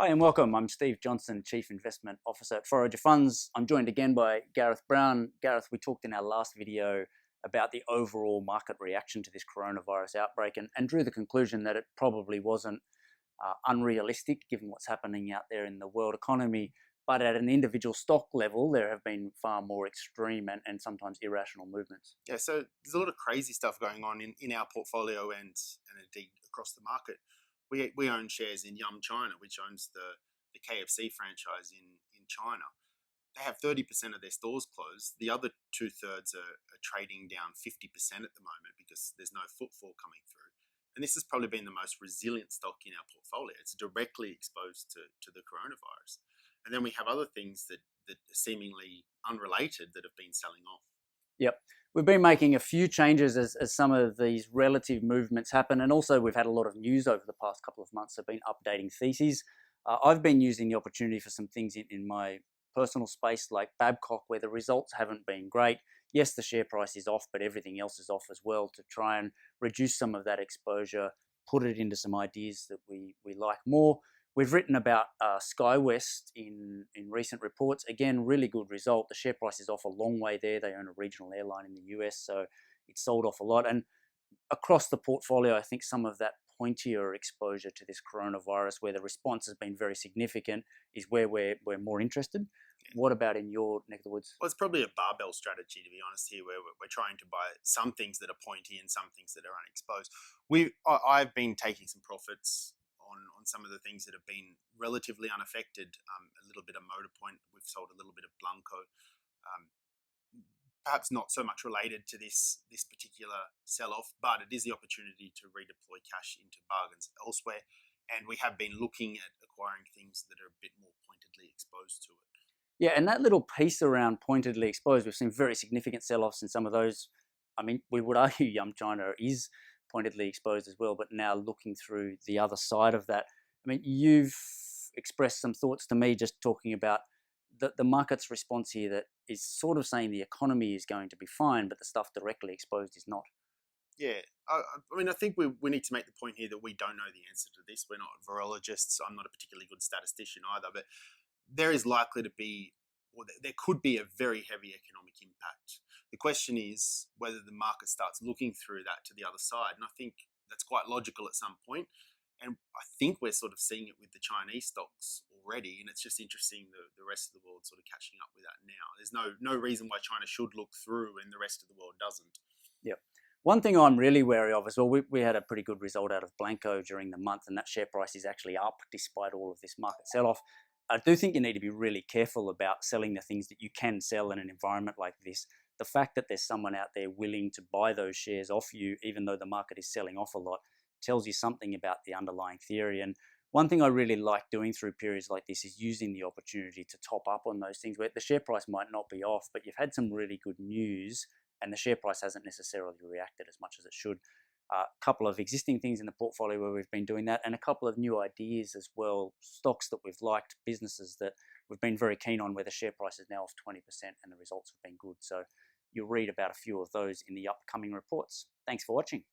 Hi and welcome. I'm Steve Johnson, Chief Investment Officer at Forager Funds. I'm joined again by Gareth Brown. Gareth, we talked in our last video about the overall market reaction to this coronavirus outbreak and drew the conclusion that it probably wasn't unrealistic given what's happening out there in the world economy. But at an individual stock level, there have been far more extreme and sometimes irrational movements. Yeah, so there's a lot of crazy stuff going on in our portfolio and indeed across the market. We own shares in Yum China, which owns the KFC franchise in China. They have 30% of their stores closed. The other two-thirds are trading down 50% at the moment because there's no footfall coming through. And this has probably been the most resilient stock in our portfolio. It's directly exposed to the coronavirus. And then we have other things that are seemingly unrelated that have been selling off. Yep. We've been making a few changes as some of these relative movements happen. And also we've had a lot of news over the past couple of months. I've been updating theses. I've been using the opportunity for some things in my personal space like Babcock, where the results haven't been great. Yes, the share price is off, but everything else is off as well, to try and reduce some of that exposure, put it into some ideas that we like more. We've written about SkyWest in recent reports. Again, really good result. The share price is off a long way there. They own a regional airline in the US, so it's sold off a lot. And across the portfolio, I think some of that pointier exposure to this coronavirus, where the response has been very significant, is where we're more interested. What about in your neck of the woods? Well, it's probably a barbell strategy, to be honest, here, where we're trying to buy some things that are pointy and some things that are unexposed. I've been taking some profits on some of the things that have been relatively unaffected. A little bit of Motorpoint, we've sold a little bit of Blanco. Perhaps not so much related to this particular sell-off, but it is the opportunity to redeploy cash into bargains elsewhere. And we have been looking at acquiring things that are a bit more pointedly exposed to it. Yeah, and that little piece around pointedly exposed, we've seen very significant sell-offs in some of those. I mean, we would argue Yum China is pointedly exposed as well, but now looking through the other side of that, I mean, you've expressed some thoughts to me just talking about the market's response here, that is sort of saying the economy is going to be fine, but the stuff directly exposed is not. Yeah, I mean, I think we need to make the point here that we don't know the answer to this. We're not virologists. I'm not a particularly good statistician either, but there is likely to be, or there could be, a very heavy economic impact. The question is whether the market starts looking through that to the other side. And I think that's quite logical at some point. And I think we're sort of seeing it with the Chinese stocks already. And it's just interesting the rest of the world sort of catching up with that now. There's no reason why China should look through and the rest of the world doesn't. Yep. One thing I'm really wary of as well, we had a pretty good result out of Blanco during the month, and that share price is actually up despite all of this market sell-off. I do think you need to be really careful about selling the things that you can sell in an environment like this. The fact that there's someone out there willing to buy those shares off you, even though the market is selling off a lot, tells you something about the underlying theory. And one thing I really like doing through periods like this is using the opportunity to top up on those things where the share price might not be off, but you've had some really good news and the share price hasn't necessarily reacted as much as it should. A couple of existing things in the portfolio where we've been doing that, and a couple of new ideas as well, stocks that we've liked, businesses that we've been very keen on where the share price is now off 20% and the results have been good. So you'll read about a few of those in the upcoming reports. Thanks for watching.